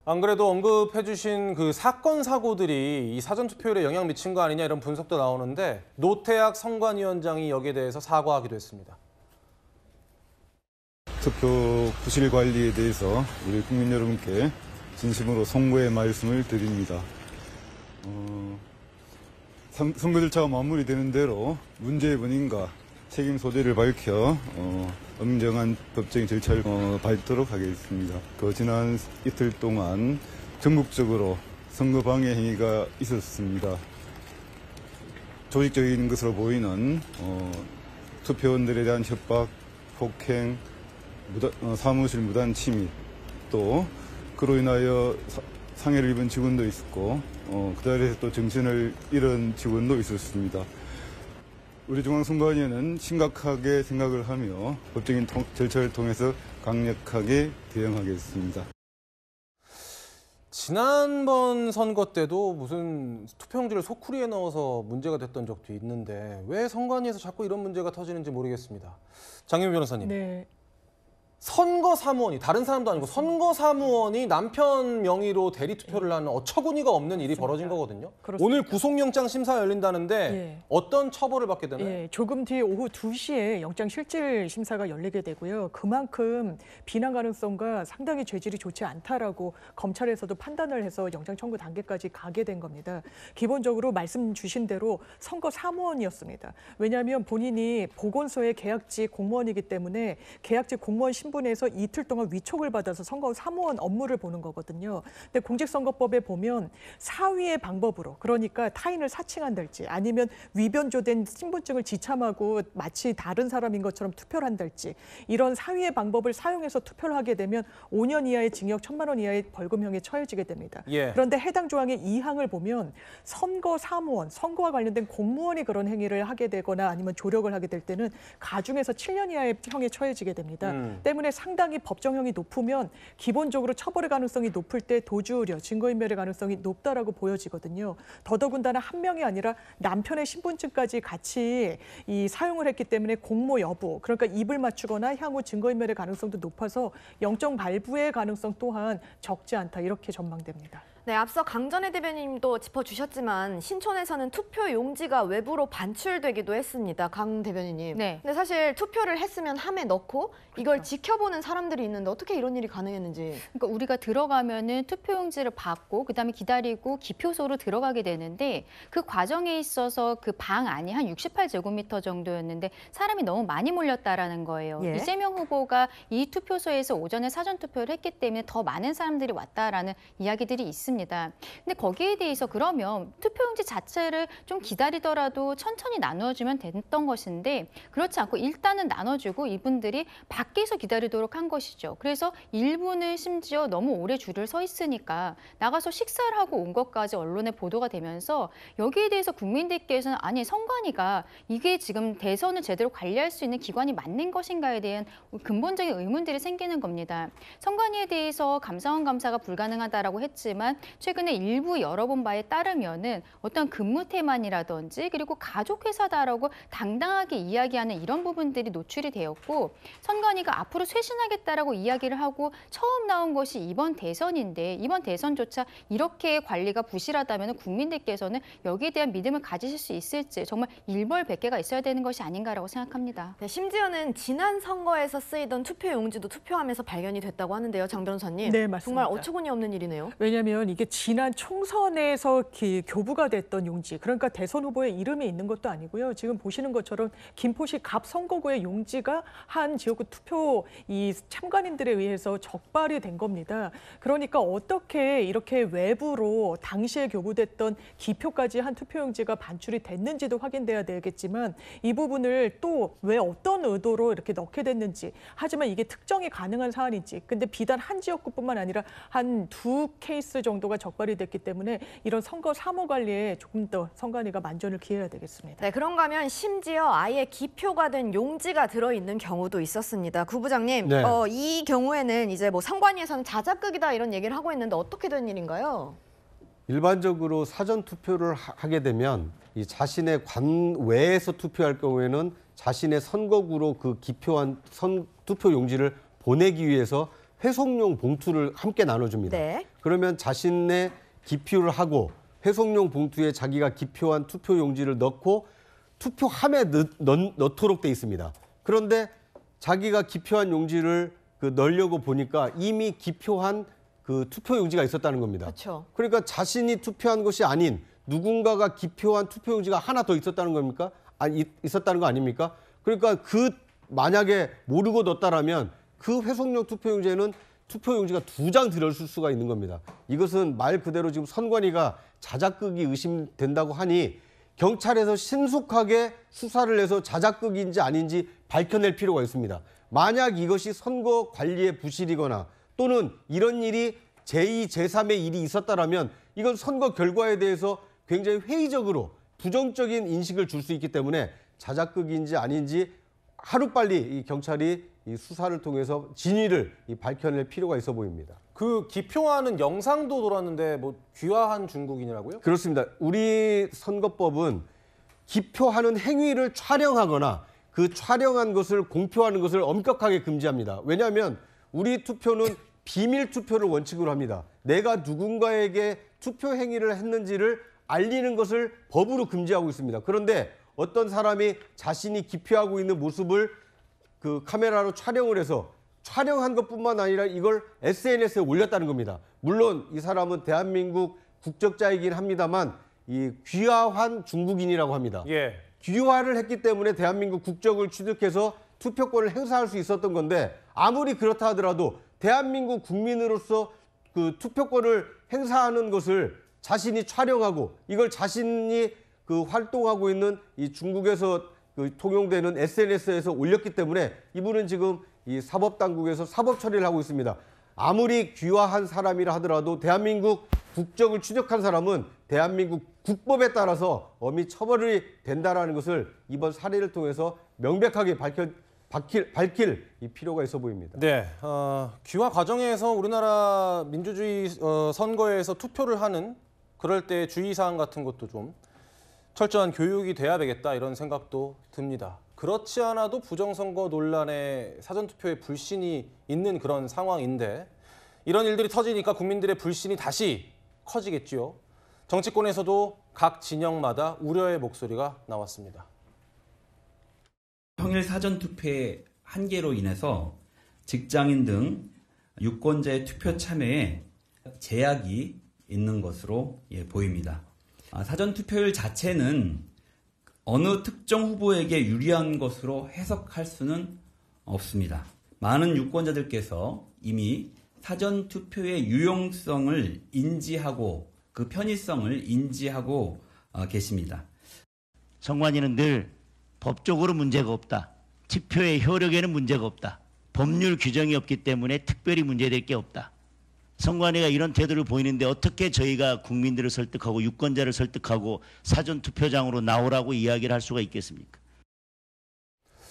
안 그래도 언급해주신 그 사건 사고들이 이 사전투표율에 영향 미친 거 아니냐 이런 분석도 나오는데 노태학 선관위원장이 여기에 대해서 사과하기도 했습니다. 투표 부실 관리에 대해서 우리 국민 여러분께 진심으로 송구의 말씀을 드립니다. 선거 절차가 마무리되는 대로 문제의 원인과 책임 소재를 밝혀 엄정한 법적인 절차를 밟도록 하겠습니다. 지난 이틀 동안 전국적으로 선거 방해 행위가 있었습니다. 조직적인 것으로 보이는 투표원들에 대한 협박, 폭행, 사무실 무단 침입, 또 그로 인하여 상해를 입은 직원도 있었고 그 자리에서 또 정신을 잃은 직원도 있었습니다. 우리 중앙선관위는 심각하게 생각을 하며 법적인 절차를 통해서 강력하게 대응하겠습니다. 지난번 선거 때도 무슨 투표용지를 소쿠리에 넣어서 문제가 됐던 적도 있는데 왜 선관위에서 자꾸 이런 문제가 터지는지 모르겠습니다. 장윤 변호사님. 네. 선거 사무원이 다른 사람도 아니고 선거 사무원이 남편 명의로 대리 투표를 하는 어처구니가 없는 일이 벌어진 거거든요. 그렇습니다. 오늘 구속영장 심사 열린다는데 예. 어떤 처벌을 받게 되나요? 예, 조금 뒤에 오후 2시에 영장실질 심사가 열리게 되고요. 그만큼 비난 가능성과 상당히 죄질이 좋지 않다라고 검찰에서도 판단을 해서 영장 청구 단계까지 가게 된 겁니다. 기본적으로 말씀 주신 대로 선거 사무원이었습니다. 왜냐하면 본인이 보건소의 계약직 공무원이기 때문에 계약직 공무원 신분에서 이틀 동안 위촉을 받아서 선거 사무원 업무를 보는 거거든요. 근데 공직선거법에 보면 사위의 방법으로, 그러니까 타인을 사칭한달지 아니면 위변조된 신분증을 지참하고 마치 다른 사람인 것처럼 투표를 한달지 이런 사위의 방법을 사용해서 투표를 하게 되면 5년 이하의 징역 1,000만 원 이하의 벌금형에 처해지게 됩니다. 예. 그런데 해당 조항의 2항을 보면 선거 사무원, 선거와 관련된 공무원이 그런 행위를 하게 되거나 아니면 조력을 하게 될 때는 가중에서 7년 이하의 형에 처해지게 됩니다. 때문에 상당히 법정형이 높으면 기본적으로 처벌의 가능성이 높을 때 도주 우려, 증거인멸의 가능성이 높다라고 보여지거든요. 더더군다나 한 명이 아니라 남편의 신분증까지 같이 사용을 했기 때문에 공모 여부, 그러니까 입을 맞추거나 향후 증거인멸의 가능성도 높아서 영장 발부의 가능성 또한 적지 않다 이렇게 전망됩니다. 네, 앞서 강전혜 대변인님도 짚어주셨지만 신촌에서는 투표 용지가 외부로 반출되기도 했습니다. 강 대변인님. 네. 근데 사실 투표를 했으면 함에 넣고 이걸 지켜보는 사람들이 있는데 어떻게 이런 일이 가능했는지. 그러니까 우리가 들어가면은 투표용지를 받고 그다음에 기다리고 기표소로 들어가게 되는데 그 과정에 있어서 그 방 안이 한 68제곱미터 정도였는데 사람이 너무 많이 몰렸다라는 거예요. 예. 이재명 후보가 이 투표소에서 오전에 사전 투표를 했기 때문에 더 많은 사람들이 왔다라는 이야기들이 있습니다. 근데 거기에 대해서 그러면 투표용지 자체를 좀 기다리더라도 천천히 나누어주면 됐던 것인데 그렇지 않고 일단은 나눠주고 이분들이 밖에서 기다리도록 한 것이죠. 그래서 일부는 심지어 너무 오래 줄을 서 있으니까 나가서 식사를 하고 온 것까지 언론에 보도가 되면서 여기에 대해서 국민들께서는 아니 선관위가 이게 지금 대선을 제대로 관리할 수 있는 기관이 맞는 것인가에 대한 근본적인 의문들이 생기는 겁니다. 선관위에 대해서 감사원 감사가 불가능하다라고 했지만 최근에 일부 열어본 바에 따르면은 어떤 근무 태만이라든지 그리고 가족회사다라고 당당하게 이야기하는 이런 부분들이 노출이 되었고 선관위가 앞으로 쇄신하겠다라고 이야기를 하고 처음 나온 것이 이번 대선인데 이번 대선조차 이렇게 관리가 부실하다면 국민들께서는 여기에 대한 믿음을 가지실 수 있을지 정말 일벌백계가 있어야 되는 것이 아닌가라고 생각합니다. 네, 심지어는 지난 선거에서 쓰이던 투표 용지도 투표하면서 발견이 됐다고 하는데요. 장 변호사님. 네, 맞습니다. 정말 어처구니 없는 일이네요. 왜냐하면 이게 지난 총선에서 교부가 됐던 용지, 그러니까 대선 후보의 이름이 있는 것도 아니고요. 지금 보시는 것처럼 김포시 갑 선거구의 용지가 한 지역구 투표 참관인들에 의해서 적발이 된 겁니다. 그러니까 어떻게 이렇게 외부로 당시에 교부됐던 기표까지 한 투표용지가 반출이 됐는지도 확인돼야 되겠지만 이 부분을 또 왜 어떤 의도로 이렇게 넣게 됐는지, 하지만 이게 특정이 가능한 사안인지, 근데 비단 한 지역구뿐만 아니라 한 두 케이스 정도가 적발이 됐기 때문에 이런 선거 사무 관리에 조금 더 선관위가 만전을 기해야 되겠습니다. 네, 그런가 하면 심지어 아예 기표가 된 용지가 들어있는 경우도 있었습니다. 구 부장님, 네. 이 경우에는 이제 뭐 선관위에서는 자작극이다 이런 얘기를 하고 있는데 어떻게 된 일인가요? 일반적으로 사전 투표를 하게 되면 이 자신의 관 외에서 투표할 경우에는 자신의 선거구로 그 기표한 투표 용지를 보내기 위해서 회송용 봉투를 함께 나눠줍니다. 네. 그러면 자신의 기표를 하고 회송용 봉투에 자기가 기표한 투표용지를 넣고 투표함에 넣도록 돼 있습니다. 그런데 자기가 기표한 용지를 넣으려고 보니까 이미 기표한 그 투표용지가 있었다는 겁니다. 그렇죠. 그러니까 자신이 투표한 것이 아닌 누군가가 기표한 투표용지가 하나 더 있었다는 겁니까? 아니, 있었다는 거 아닙니까? 그러니까 만약에 모르고 넣었다라면 그 회송용 투표용지에는 투표용지가 2장 들어있을 수가 있는 겁니다. 이것은 말 그대로 지금 선관위가 자작극이 의심된다고 하니 경찰에서 신속하게 수사를 해서 자작극인지 아닌지 밝혀낼 필요가 있습니다. 만약 이것이 선거 관리의 부실이거나 또는 이런 일이 제2, 제3의 일이 있었다라면 이건 선거 결과에 대해서 굉장히 회의적으로 부정적인 인식을 줄 수 있기 때문에 자작극인지 아닌지 하루빨리 이 경찰이 이 수사를 통해서 진위를 밝혀낼 필요가 있어 보입니다. 그 기표하는 영상도 돌았는데 뭐 귀화한 중국인이라고요? 그렇습니다. 우리 선거법은 기표하는 행위를 촬영하거나 그 촬영한 것을 공표하는 것을 엄격하게 금지합니다. 왜냐하면 우리 투표는 비밀 투표를 원칙으로 합니다. 내가 누군가에게 투표 행위를 했는지를 알리는 것을 법으로 금지하고 있습니다. 그런데 어떤 사람이 자신이 기표하고 있는 모습을 그 카메라로 촬영을 해서 촬영한 것뿐만 아니라 이걸 SNS에 올렸다는 겁니다. 물론 이 사람은 대한민국 국적자이긴 합니다만 이 귀화한 중국인이라고 합니다. 예. 귀화를 했기 때문에 대한민국 국적을 취득해서 투표권을 행사할 수 있었던 건데 아무리 그렇다 하더라도 대한민국 국민으로서 그 투표권을 행사하는 것을 자신이 촬영하고 이걸 자신이 그 활동하고 있는 이 중국에서 그 통용되는 SNS에서 올렸기 때문에 이분은 지금 이 사법당국에서 사법 처리를 하고 있습니다. 아무리 귀화한 사람이라 하더라도 대한민국 국적을 취득한 사람은 대한민국 국법에 따라서 엄히 처벌이 된다라는 것을 이번 사례를 통해서 명백하게 밝힐 이 필요가 있어 보입니다. 네, 귀화 과정에서 우리나라 민주주의 선거에서 투표를 하는 그럴 때 주의사항 같은 것도 좀 철저한 교육이 돼야 되겠다 이런 생각도 듭니다. 그렇지 않아도 부정선거 논란에 사전투표에 불신이 있는 그런 상황인데 이런 일들이 터지니까 국민들의 불신이 다시 커지겠지요. 정치권에서도 각 진영마다 우려의 목소리가 나왔습니다. 평일 사전투표의 한계로 인해서 직장인 등 유권자의 투표 참여에 제약이 있는 것으로 보입니다. 사전투표율 자체는 어느 특정 후보에게 유리한 것으로 해석할 수는 없습니다. 많은 유권자들께서 이미 사전투표의 유용성을 인지하고 그 편의성을 인지하고 계십니다. 선관위는 늘 법적으로 문제가 없다. 투표의 효력에는 문제가 없다. 법률 규정이 없기 때문에 특별히 문제될 게 없다. 선관위가 이런 태도를 보이는데 어떻게 저희가 국민들을 설득하고 유권자를 설득하고 사전투표장으로 나오라고 이야기를 할 수가 있겠습니까?